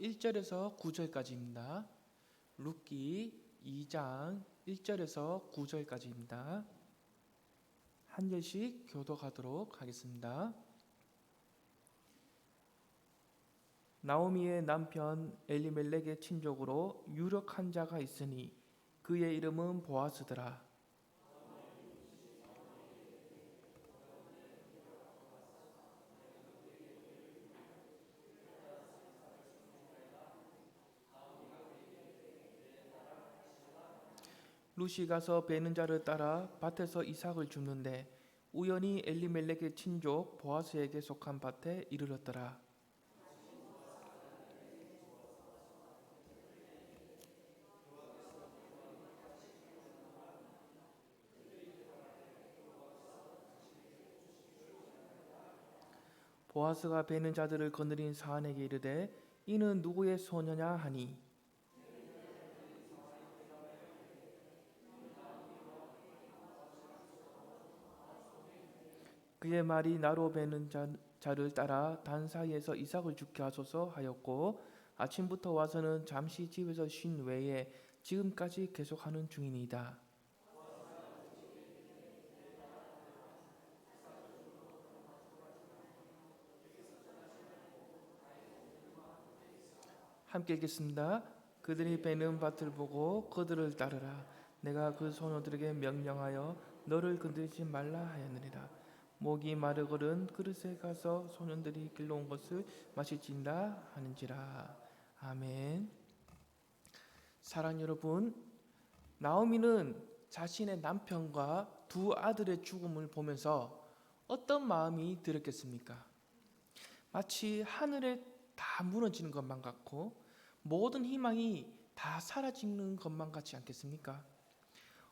1절에서 9절까지입니다. 룻기 2장 1절에서 9절까지입니다. 한 절씩 교독하도록 하겠습니다. 나오미의 남편 엘리멜렉의 친족으로 유력한 자가 있으니 그의 이름은 보아스더라. 룻이 가서 베는 자를 따라 밭에서 이삭을 줍는데 우연히 엘리멜렉의 친족 보아스에게 속한 밭에 이르렀더라. 보아스가 베는 자들을 거느린 사안에게 이르되 이는 누구의 소녀냐 하니 그의 말이 나로 베는 자를 따라 단 사이에서 이삭을 죽게 하소서 하였고 아침부터 와서는 잠시 집에서 쉰 외에 지금까지 계속하는 중이니이다. 함께 읽겠습니다. 그들이 베는 밭을 보고 그들을 따르라. 내가 그 소녀들에게 명령하여 너를 건드리지 말라 하였느니라. 목이 마르거든 그릇에 가서 소년들이 길러온 것을 마실진다 하는지라. 아멘. 사랑 여러분, 나오미는 자신의 남편과 두 아들의 죽음을 보면서 어떤 마음이 들었겠습니까? 마치 하늘에 다 무너지는 것만 같고 모든 희망이 다 사라지는 것만 같지 않겠습니까?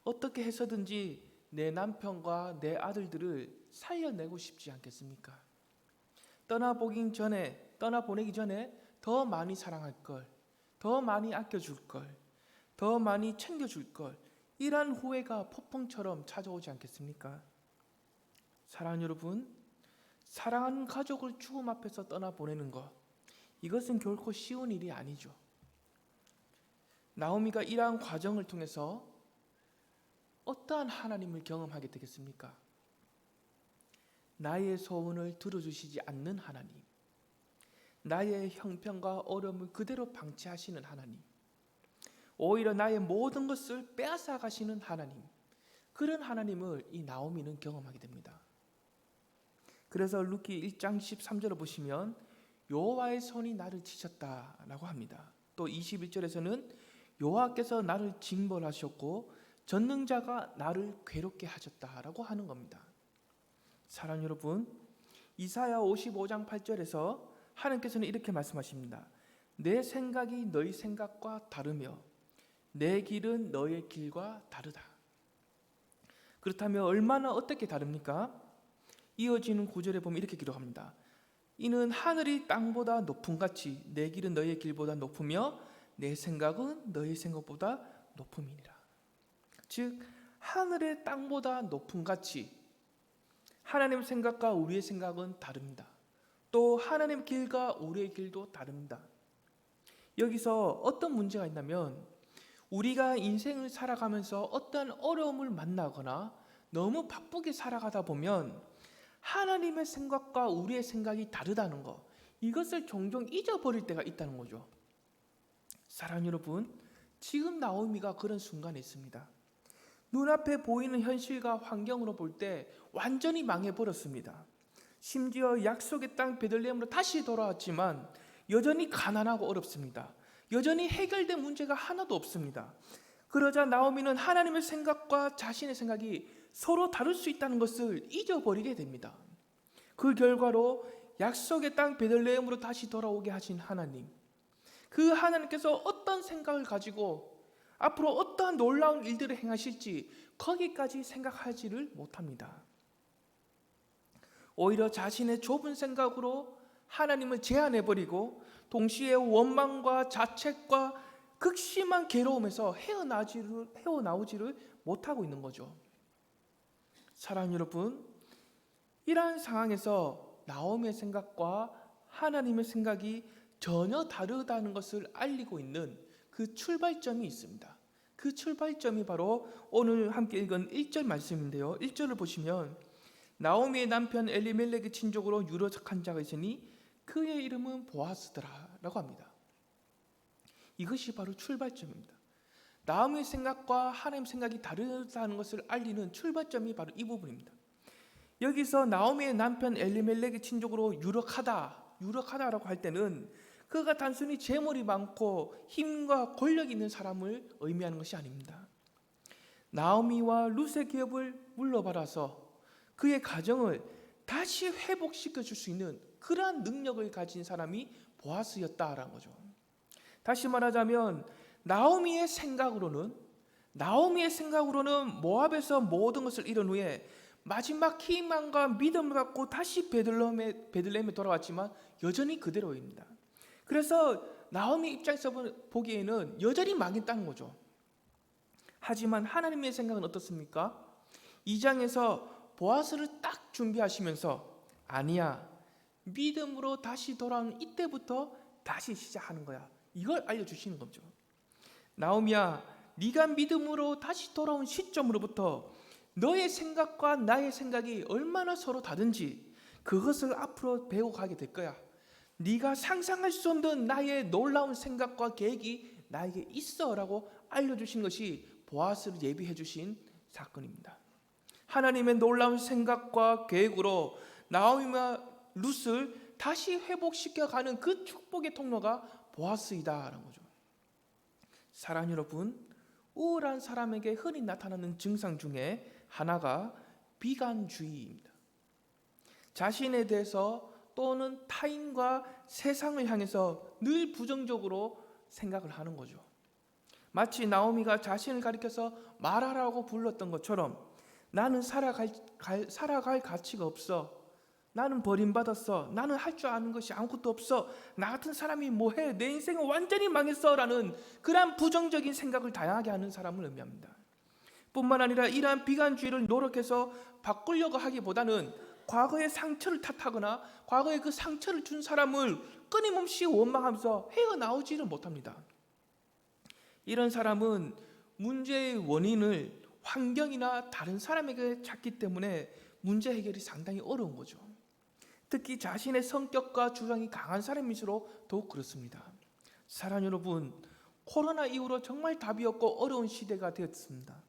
어떻게 해서든지 내 남편과 내 아들들을 살려내고 싶지 않겠습니까? 떠나보내기 전에 더 많이 사랑할 걸, 더 많이 아껴줄 걸, 더 많이 챙겨줄 걸, 이러한 후회가 폭풍처럼 찾아오지 않겠습니까? 사랑하는 여러분, 사랑하는 가족을 죽음 앞에서 떠나보내는 것, 이것은 결코 쉬운 일이 아니죠. 나오미가 이러한 과정을 통해서 어떠한 하나님을 경험하게 되겠습니까? 나의 소원을 들어주시지 않는 하나님, 나의 형편과 어려움을 그대로 방치하시는 하나님, 오히려 나의 모든 것을 빼앗아 가시는 하나님, 그런 하나님을 이 나오미는 경험하게 됩니다. 그래서 룻기 1장 13절을 보시면 여호와의 손이 나를 치셨다라고 합니다. 또 21절에서는 여호와께서 나를 징벌하셨고 전능자가 나를 괴롭게 하셨다라고 하는 겁니다. 사랑하는 여러분, 이사야 55장 8절에서 하나님께서는 이렇게 말씀하십니다. 내 생각이 너희 생각과 다르며 내 길은 너의 길과 다르다. 그렇다면 얼마나 어떻게 다릅니까? 이어지는 구절에 보면 이렇게 기록합니다. 이는 하늘이 땅보다 높음같이 내 길은 너의 길보다 높으며 내 생각은 너의 생각보다 높음이니라. 즉 하늘의 땅보다 높음같이 하나님 생각과 우리의 생각은 다릅니다. 또 하나님 길과 우리의 길도 다릅니다. 여기서 어떤 문제가 있냐면 우리가 인생을 살아가면서 어떤 어려움을 만나거나 너무 바쁘게 살아가다 보면 하나님의 생각과 우리의 생각이 다르다는 것, 이것을 종종 잊어버릴 때가 있다는 거죠. 사랑하는 여러분, 지금 나오미가 그런 순간에 있습니다. 눈앞에 보이는 현실과 환경으로 볼 때 완전히 망해버렸습니다. 심지어 약속의 땅 베들레헴으로 다시 돌아왔지만 여전히 가난하고 어렵습니다. 여전히 해결된 문제가 하나도 없습니다. 그러자 나오미는 하나님의 생각과 자신의 생각이 서로 다를 수 있다는 것을 잊어버리게 됩니다. 그 결과로 약속의 땅 베들레헴으로 다시 돌아오게 하신 하나님, 그 하나님께서 어떤 생각을 가지고 앞으로 어떠한 놀라운 일들을 행하실지 거기까지 생각하지를 못합니다. 오히려 자신의 좁은 생각으로 하나님을 제한해버리고 동시에 원망과 자책과 극심한 괴로움에서 헤어나오지를 못하고 있는 거죠. 사랑하는 여러분, 이러한 상황에서 나오미의 생각과 하나님의 생각이 전혀 다르다는 것을 알리고 있는 그 출발점이 있습니다. 그 출발점이 바로 오늘 함께 읽은 1절 말씀인데요. 1절을 보시면 나오미의 남편 엘리멜렉의 친족으로 유력한 자가 있으니 그의 이름은 보아스더라 라고 합니다. 이것이 바로 출발점입니다. 나오미의 생각과 하나님 생각이 다르다는 것을 알리는 출발점이 바로 이 부분입니다. 여기서 나오미의 남편 엘리멜렉의 친족으로 유력하다라고 할 때는 그가 단순히 재물이 많고 힘과 권력이 있는 사람을 의미하는 것이 아닙니다. 나오미와 룻의 기업을 물러받아서 그의 가정을 다시 회복시켜 줄 수 있는 그러한 능력을 가진 사람이 보아스였다라는 거죠. 다시 말하자면 나오미의 생각으로는 모압에서 모든 것을 잃은 후에 마지막 희망과 믿음을 갖고 다시 베들레헴에 돌아왔지만 여전히 그대로입니다. 그래서 나오미 입장에서 보기에는 여전히 망했다는 거죠. 하지만 하나님의 생각은 어떻습니까? 2장에서 보아스를 딱 준비하시면서 아니야, 믿음으로 다시 돌아오는 이때부터 다시 시작하는 거야. 이걸 알려주시는 거죠. 나오미야, 네가 믿음으로 다시 돌아온 시점으로부터 너의 생각과 나의 생각이 얼마나 서로 다른지 그것을 앞으로 배워가게 될 거야. 네가 상상할 수 없는 나의 놀라운 생각과 계획이 나에게 있어라고 알려주신 것이 보아스를 예비해 주신 사건입니다. 하나님의 놀라운 생각과 계획으로 나오미와 룻을 다시 회복시켜가는 그 축복의 통로가 보아스이다라는 거죠. 사랑하는 여러분, 우울한 사람에게 흔히 나타나는 증상 중에 하나가 비관주의입니다. 자신에 대해서 또는 타인과 세상을 향해서 늘 부정적으로 생각을 하는 거죠. 마치 나오미가 자신을 가리켜서 말하라고 불렀던 것처럼 나는 살아갈 가치가 없어. 나는 버림받았어. 나는 할 줄 아는 것이 아무것도 없어. 나 같은 사람이 뭐해. 내 인생은 완전히 망했어 라는 그러한 부정적인 생각을 다양하게 하는 사람을 의미합니다. 뿐만 아니라 이러한 비관주의를 노력해서 바꾸려고 하기보다는 과거의 상처를 탓하거나 과거에 그 상처를 준 사람을 끊임없이 원망하면서 헤어나오지를 못합니다. 이런 사람은 문제의 원인을 환경이나 다른 사람에게 찾기 때문에 문제 해결이 상당히 어려운 거죠. 특히 자신의 성격과 주장이 강한 사람일수록 더욱 그렇습니다. 사랑하는 여러분, 코로나 이후로 정말 답이 없고 어려운 시대가 되었습니다.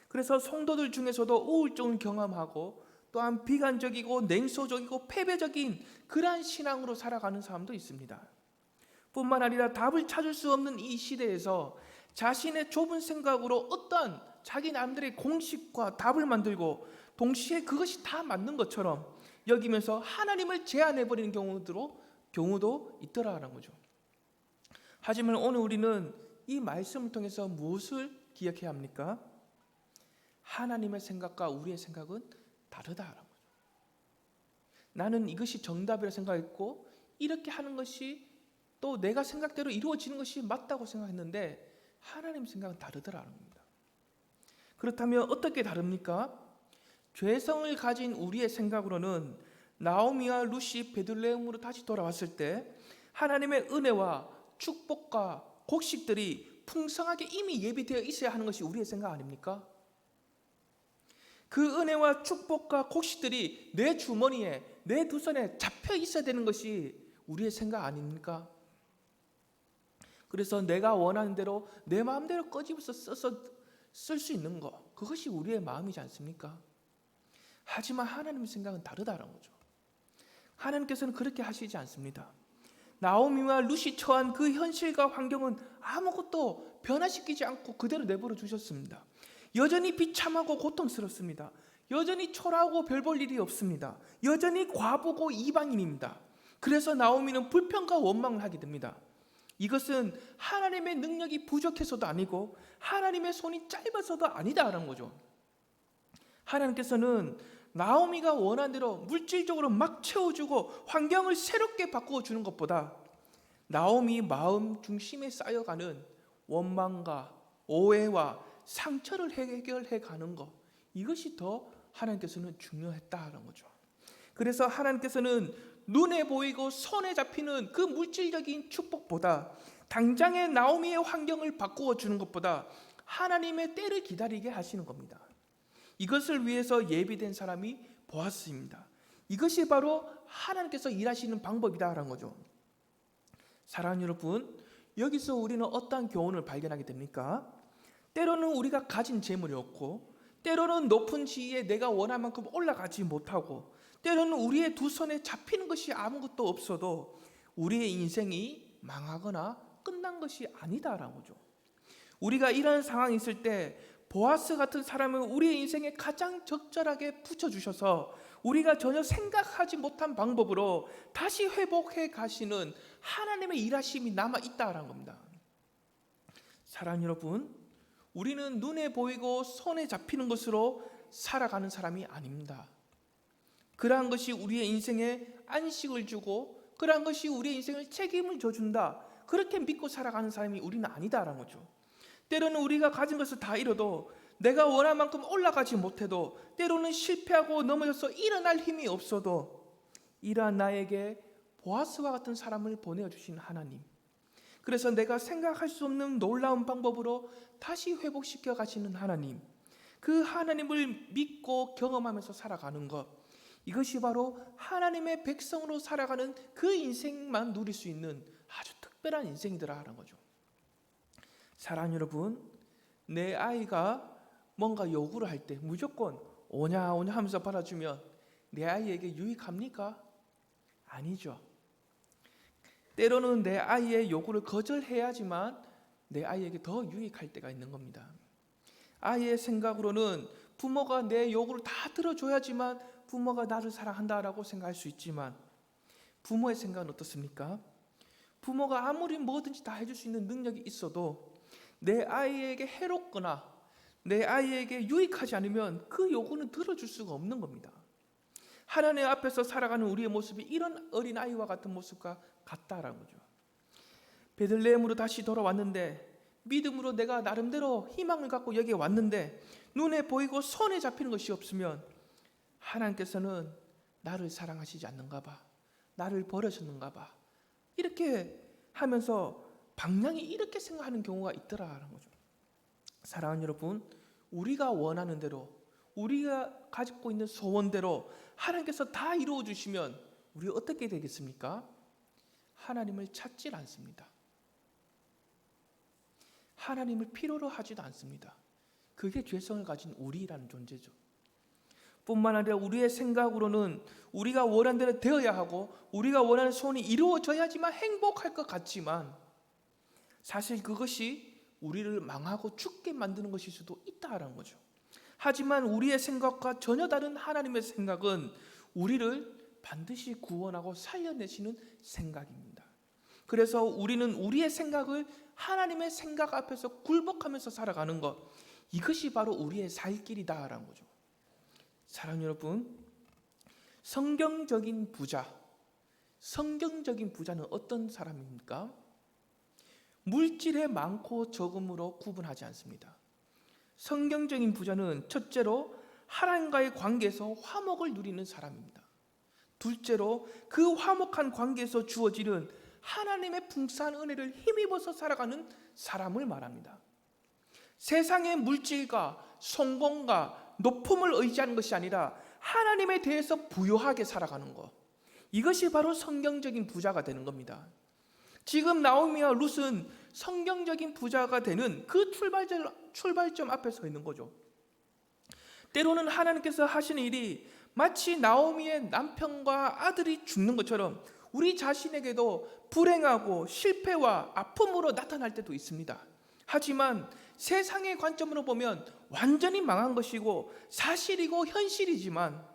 그래서 성도들 중에서도 우울증을 경험하고 또한 비관적이고 냉소적이고 패배적인 그러한 신앙으로 살아가는 사람도 있습니다. 뿐만 아니라 답을 찾을 수 없는 이 시대에서 자신의 좁은 생각으로 어떠한 자기 남들의 공식과 답을 만들고 동시에 그것이 다 맞는 것처럼 여기면서 하나님을 제한해버리는 경우도 있더라라는 거죠. 하지만 오늘 우리는 이 말씀을 통해서 무엇을 기억해야 합니까? 하나님의 생각과 우리의 생각은 다르다라는 거죠. 나는 이것이 정답이라 생각했고 이렇게 하는 것이 또 내가 생각대로 이루어지는 것이 맞다고 생각했는데 하나님 생각은 다르더라는 겁니다. 그렇다면 어떻게 다릅니까? 죄성을 가진 우리의 생각으로는 나오미와 룻이 베들레헴으로 다시 돌아왔을 때 하나님의 은혜와 축복과 곡식들이 풍성하게 이미 예비되어 있어야 하는 것이 우리의 생각 아닙니까? 그 은혜와 축복과 곡식들이 내 주머니에, 내 두 손에 잡혀 있어야 되는 것이 우리의 생각 아닙니까? 그래서 내가 원하는 대로 내 마음대로 꺼집어서 써서 쓸 수 있는 것, 그것이 우리의 마음이지 않습니까? 하지만 하나님의 생각은 다르다는 거죠. 하나님께서는 그렇게 하시지 않습니다. 나오미와 룻이 처한 그 현실과 환경은 아무것도 변화시키지 않고 그대로 내버려 두셨습니다. 여전히 비참하고 고통스럽습니다. 여전히 초라하고 별 볼 일이 없습니다. 여전히 과부고 이방인입니다. 그래서 나오미는 불평과 원망을 하게 됩니다. 이것은 하나님의 능력이 부족해서도 아니고 하나님의 손이 짧아서도 아니다라는 거죠. 하나님께서는 나오미가 원하는 대로 물질적으로 막 채워주고 환경을 새롭게 바꾸어주는 것보다 나오미 마음 중심에 쌓여가는 원망과 오해와 상처를 해결해가는 것, 이것이 더 하나님께서는 중요했다는 거죠. 그래서 하나님께서는 눈에 보이고 손에 잡히는 그 물질적인 축복보다 당장의 나오미의 환경을 바꾸어 주는 것보다 하나님의 때를 기다리게 하시는 겁니다. 이것을 위해서 예비된 사람이 보아스입니다. 이것이 바로 하나님께서 일하시는 방법이다라는 거죠. 사랑하는 여러분, 여기서 우리는 어떠한 교훈을 발견하게 됩니까? 때로는 우리가 가진 재물이 없고, 때로는 높은 지위에 내가 원할 만큼 올라가지 못하고, 때로는 우리의 두 손에 잡히는 것이 아무것도 없어도 우리의 인생이 망하거나 끝난 것이 아니다라는 거죠. 우리가 이런 상황이 있을 때 보아스 같은 사람을 우리의 인생에 가장 적절하게 붙여주셔서 우리가 전혀 생각하지 못한 방법으로 다시 회복해 가시는 하나님의 일하심이 남아있다라는 겁니다. 사랑하는 여러분, 우리는 눈에 보이고 손에 잡히는 것으로 살아가는 사람이 아닙니다. 그러한 것이 우리의 인생에 안식을 주고 그러한 것이 우리의 인생을 책임을 져준다, 그렇게 믿고 살아가는 사람이 우리는 아니다라는 거죠. 때로는 우리가 가진 것을 다 잃어도, 내가 원할 만큼 올라가지 못해도, 때로는 실패하고 넘어져서 일어날 힘이 없어도 이러한 나에게 보아스와 같은 사람을 보내주신 하나님, 그래서 내가 생각할 수 없는 놀라운 방법으로 다시 회복시켜 가시는 하나님, 그 하나님을 믿고 경험하면서 살아가는 것, 이것이 바로 하나님의 백성으로 살아가는 그 인생만 누릴 수 있는 아주 특별한 인생이더라라는 거죠. 사랑하는 여러분, 내 아이가 뭔가 요구를 할 때 무조건 오냐 오냐 하면서 받아주면 내 아이에게 유익합니까? 아니죠. 때로는 내 아이의 요구를 거절해야지만 내 아이에게 더 유익할 때가 있는 겁니다. 아이의 생각으로는 부모가 내 요구를 다 들어줘야지만 부모가 나를 사랑한다라고 생각할 수 있지만, 부모의 생각은 어떻습니까? 부모가 아무리 뭐든지 다 해줄 수 있는 능력이 있어도 내 아이에게 해롭거나 내 아이에게 유익하지 않으면 그 요구는 들어줄 수가 없는 겁니다. 하나님 앞에서 살아가는 우리의 모습이 이런 어린아이와 같은 모습과 같다라는 거죠. 베들레헴으로 다시 돌아왔는데, 믿음으로 내가 나름대로 희망을 갖고 여기에 왔는데 눈에 보이고 손에 잡히는 것이 없으면 하나님께서는 나를 사랑하시지 않는가 봐, 나를 버리셨는가 봐, 이렇게 하면서 방향이 이렇게 생각하는 경우가 있더라라는 거죠. 사랑하는 여러분, 우리가 원하는 대로, 우리가 가지고 있는 소원대로 하나님께서 다 이루어 주시면 우리 어떻게 되겠습니까? 하나님을 찾질 않습니다. 하나님을 필요로 하지도 않습니다. 그게 죄성을 가진 우리라는 존재죠. 뿐만 아니라 우리의 생각으로는 우리가 원하는 대로 되어야 하고 우리가 원하는 소원이 이루어져야지만 행복할 것 같지만, 사실 그것이 우리를 망하고 죽게 만드는 것일 수도 있다라는 거죠. 하지만 우리의 생각과 전혀 다른 하나님의 생각은 우리를 반드시 구원하고 살려내시는 생각입니다. 그래서 우리는 우리의 생각을 하나님의 생각 앞에서 굴복하면서 살아가는 것, 이것이 바로 우리의 살 길이다라는 거죠. 사랑하는 여러분, 성경적인 부자는 어떤 사람입니까? 물질의 많고 적음으로 구분하지 않습니다. 성경적인 부자는 첫째로 하나님과의 관계에서 화목을 누리는 사람입니다. 둘째로 그 화목한 관계에서 주어지는 하나님의 풍성한 은혜를 힘입어서 살아가는 사람을 말합니다. 세상의 물질과 성공과 높음을 의지하는 것이 아니라 하나님에 대해서 부유하게 살아가는 것, 이것이 바로 성경적인 부자가 되는 겁니다. 지금 나오미와 룻은 성경적인 부자가 되는 그 출발점 앞에 서 있는 거죠. 때로는 하나님께서 하시는 일이 마치 나오미의 남편과 아들이 죽는 것처럼 우리 자신에게도 불행하고 실패와 아픔으로 나타날 때도 있습니다. 하지만 세상의 관점으로 보면 완전히 망한 것이고 사실이고 현실이지만,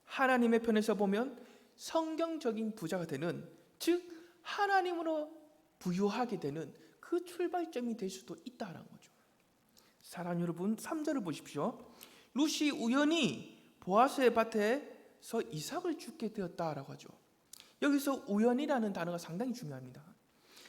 하나님의 편에서 보면 성경적인 부자가 되는, 즉 하나님으로 부유하게 되는 그 출발점이 될 수도 있다는 거죠. 사랑하는 여러분, 3절을 보십시오. 룻이 우연히 보아스의 밭에서 이삭을 죽게 되었다라고 하죠. 여기서 우연이라는 단어가 상당히 중요합니다.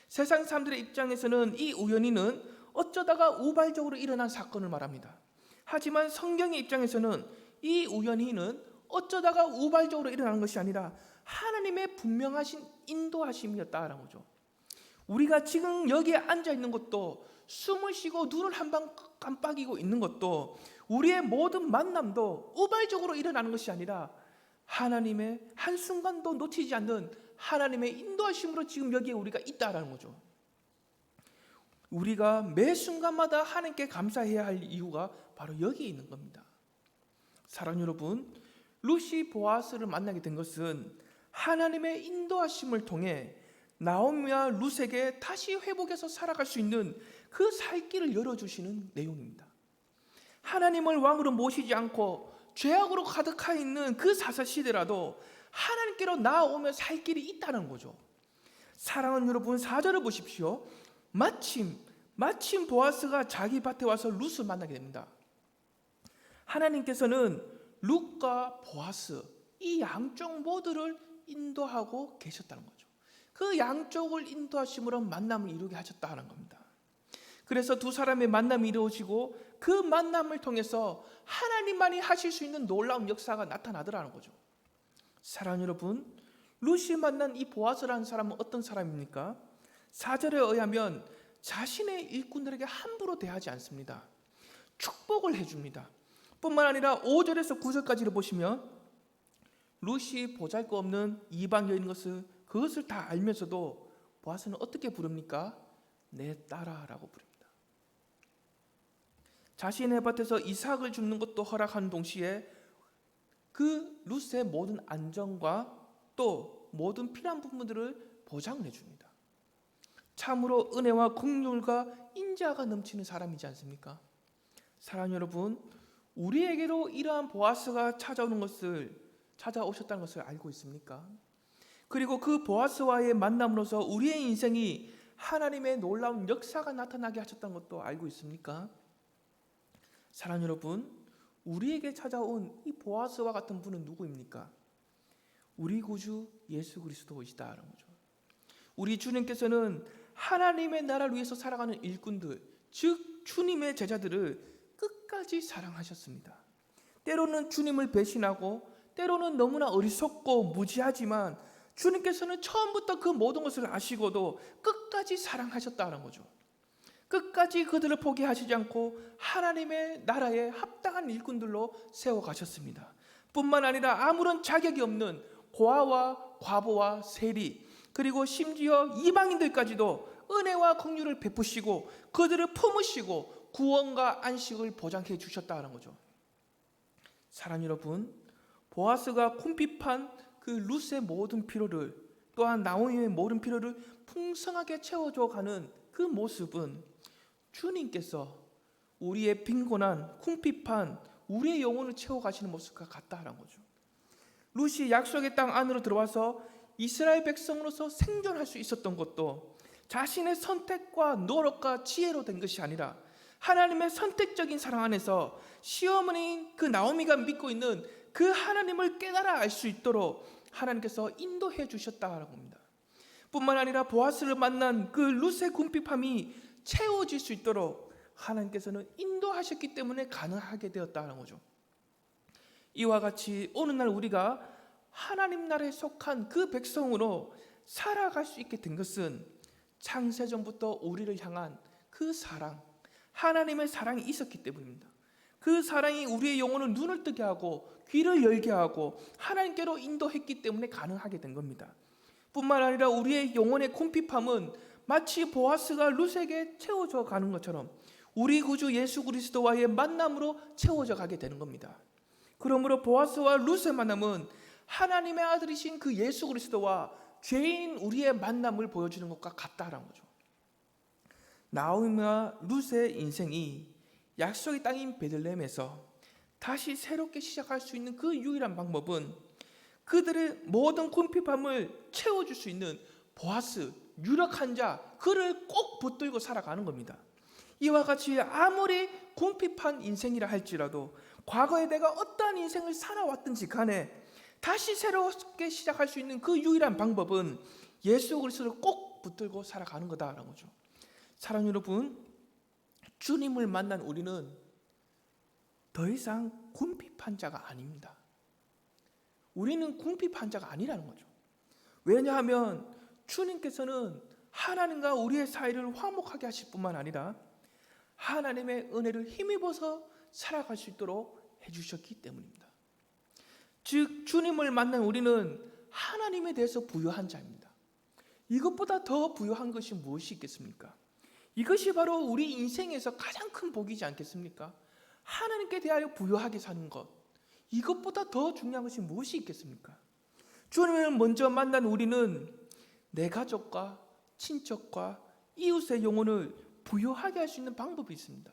세상 사람들의 입장에서는 이 우연히는 어쩌다가 우발적으로 일어난 사건을 말합니다. 하지만 성경의 입장에서는 이 우연히는 어쩌다가 우발적으로 일어난 것이 아니라 하나님의 분명하신 인도하심이었다라는 거죠. 우리가 지금 여기에 앉아 있는 것도, 숨을 쉬고 눈을 한 방 깜빡이고 있는 것도, 우리의 모든 만남도 우발적으로 일어나는 것이 아니라 하나님의 한순간도 놓치지 않는 하나님의 인도하심으로 지금 여기에 우리가 있다라는 거죠. 우리가 매 순간마다 하나님께 감사해야 할 이유가 바로 여기에 있는 겁니다. 사랑하는 여러분, 룻이 보아스를 만나게 된 것은 하나님의 인도하심을 통해 나오미와 룻에게 다시 회복해서 살아갈 수 있는 그 살 길을 열어주시는 내용입니다. 하나님을 왕으로 모시지 않고 죄악으로 가득하 있는 그 사사시대라도 하나님께로 나아오며 살 길이 있다는 거죠. 사랑하는 여러분, 4절을 보십시오. 마침 보아스가 자기 밭에 와서 룻을 만나게 됩니다. 하나님께서는 룻과 보아스 이 양쪽 모두를 인도하고 계셨다는 거죠. 그 양쪽을 인도하심으로 만남을 이루게 하셨다는 겁니다. 그래서 두 사람의 만남이 이루어지고 그 만남을 통해서 하나님만이 하실 수 있는 놀라운 역사가 나타나더라는 거죠. 사랑하는 여러분, 룻이 만난 이 보아스라는 사람은 어떤 사람입니까? 4절에 의하면 자신의 일꾼들에게 함부로 대하지 않습니다. 축복을 해줍니다. 뿐만 아니라 5절에서 9절까지를 보시면 룻이 보잘것없는 이방 여인인 것을 그것을 다 알면서도 보아스는 어떻게 부릅니까? 내 딸아라고 부릅니다. 자신의 밭에서 이삭을 줍는 것도 허락하는 동시에 그 룻의 모든 안정과 또 모든 필요한 부분들을 보장을 해줍니다. 참으로 은혜와 긍휼과 인자가 넘치는 사람이지 않습니까? 사랑하는 여러분, 우리에게도 이러한 보아스가 찾아오셨다는 것을 알고 있습니까? 그리고 그 보아스와의 만남으로서 우리의 인생이 하나님의 놀라운 역사가 나타나게 하셨다는 것도 알고 있습니까? 사랑하는 여러분, 우리에게 찾아온 이 보아스와 같은 분은 누구입니까? 우리 구주 예수 그리스도이시다라는 거죠. 우리 주님께서는 하나님의 나라를 위해서 살아가는 일꾼들, 즉 주님의 제자들을 끝까지 사랑하셨습니다. 때로는 주님을 배신하고 때로는 너무나 어리석고 무지하지만 주님께서는 처음부터 그 모든 것을 아시고도 끝까지 사랑하셨다는 거죠. 끝까지 그들을 포기하시지 않고 하나님의 나라에 합당한 일꾼들로 세워가셨습니다. 뿐만 아니라 아무런 자격이 없는 고아와 과부와 세리, 그리고 심지어 이방인들까지도 은혜와 긍휼을 베푸시고 그들을 품으시고 구원과 안식을 보장해 주셨다는 거죠. 사랑하는 여러분, 보아스가 궁핍한 그 룻의 모든 필요를, 또한 나오미의 모든 필요를 풍성하게 채워줘 가는 그 모습은 주님께서 우리의 빈곤한 궁핍한 우리의 영혼을 채워가시는 모습과 같다는 거죠. 룻이 약속의 땅 안으로 들어와서 이스라엘 백성으로서 생존할 수 있었던 것도 자신의 선택과 노력과 지혜로 된 것이 아니라 하나님의 선택적인 사랑 안에서 시어머니인 그 나오미가 믿고 있는 그 하나님을 깨달아 알 수 있도록 하나님께서 인도해 주셨다는 겁니다. 뿐만 아니라 보아스를 만난 그 룻의 궁핍함이 채워질 수 있도록 하나님께서는 인도하셨기 때문에 가능하게 되었다는 거죠. 이와 같이 어느 날 우리가 하나님 나라에 속한 그 백성으로 살아갈 수 있게 된 것은 창세전부터 우리를 향한 그 사랑, 하나님의 사랑이 있었기 때문입니다. 그 사랑이 우리의 영혼을 눈을 뜨게 하고 귀를 열게 하고 하나님께로 인도했기 때문에 가능하게 된 겁니다. 뿐만 아니라 우리의 영혼의 궁핍함은 마치 보아스가 룻에게 채워져 가는 것처럼 우리 구주 예수 그리스도와의 만남으로 채워져 가게 되는 겁니다. 그러므로 보아스와 룻의 만남은 하나님의 아들이신 그 예수 그리스도와 죄인 우리의 만남을 보여주는 것과 같다라는 거죠. 나오미와 룻의 인생이 약속의 땅인 베들레헴에서 다시 새롭게 시작할 수 있는 그 유일한 방법은 그들의 모든 궁핍함을 채워줄 수 있는 보아스, 유력한 자, 그를 꼭 붙들고 살아가는 겁니다. 이와 같이 아무리 궁핍한 인생이라 할지라도 과거에 내가 어떠한 인생을 살아왔든지 간에 다시 새롭게 시작할 수 있는 그 유일한 방법은 예수 그리스도를 꼭 붙들고 살아가는 거다라는 거죠. 사랑하는 여러분, 주님을 만난 우리는 더 이상 궁핍한 자가 아닙니다. 우리는 궁핍한 자가 아니라는 거죠. 왜냐하면 주님께서는 하나님과 우리의 사이를 화목하게 하실 뿐만 아니라 하나님의 은혜를 힘입어서 살아갈 수 있도록 해주셨기 때문입니다. 즉 주님을 만난 우리는 하나님에 대해서 부유한 자입니다. 이것보다 더 부유한 것이 무엇이 있겠습니까? 이것이 바로 우리 인생에서 가장 큰 복이지 않겠습니까? 하나님께 대하여 부유하게 사는 것, 이것보다 더 중요한 것이 무엇이 있겠습니까? 주님을 먼저 만난 우리는 내 가족과 친척과 이웃의 영혼을 부유하게 할 수 있는 방법이 있습니다.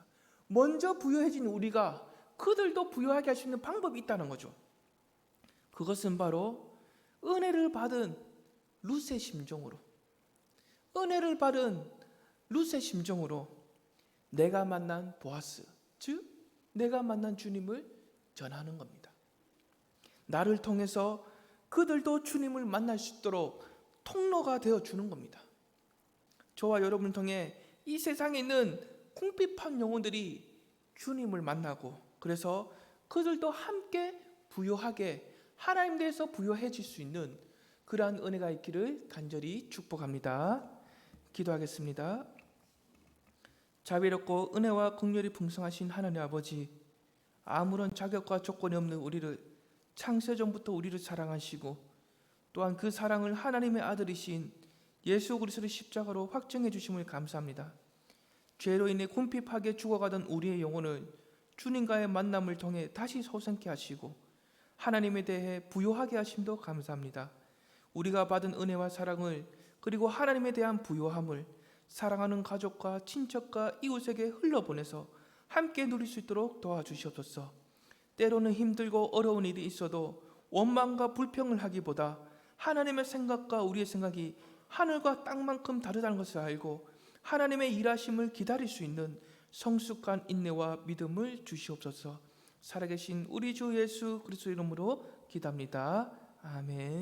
먼저 부유해진 우리가 그들도 부유하게 할 수 있는 방법이 있다는 거죠. 그것은 바로 은혜를 받은 룻의 심정으로, 은혜를 받은 룻의 심정으로 내가 만난 보아스, 즉 내가 만난 주님을 전하는 겁니다. 나를 통해서 그들도 주님을 만날 수 있도록 통로가 되어주는 겁니다. 저와 여러분을 통해 이 세상에 있는 궁핍한 영혼들이 주님을 만나고, 그래서 그들도 함께 부유하게 하나님 대해서 부유해질 수 있는 그러한 은혜가 있기를 간절히 축복합니다. 기도하겠습니다. 자비롭고 은혜와 긍휼이 풍성하신 하나님 아버지, 아무런 자격과 조건이 없는 우리를 창세전부터 우리를 사랑하시고 또한 그 사랑을 하나님의 아들이신 예수 그리스도의 십자가로 확증해 주심을 감사합니다. 죄로 인해 궁핍하게 죽어가던 우리의 영혼을 주님과의 만남을 통해 다시 소생케 하시고 하나님에 대해 부요하게 하심도 감사합니다. 우리가 받은 은혜와 사랑을, 그리고 하나님에 대한 부요함을 사랑하는 가족과 친척과 이웃에게 흘려보내서 함께 누릴 수 있도록 도와주시옵소서. 때로는 힘들고 어려운 일이 있어도 원망과 불평을 하기보다 하나님의 생각과 우리의 생각이 하늘과 땅만큼 다르다는 것을 알고 하나님의 일하심을 기다릴 수 있는 성숙한 인내와 믿음을 주시옵소서. 살아계신 우리 주 예수 그리스도 이름으로 기도합니다. 아멘.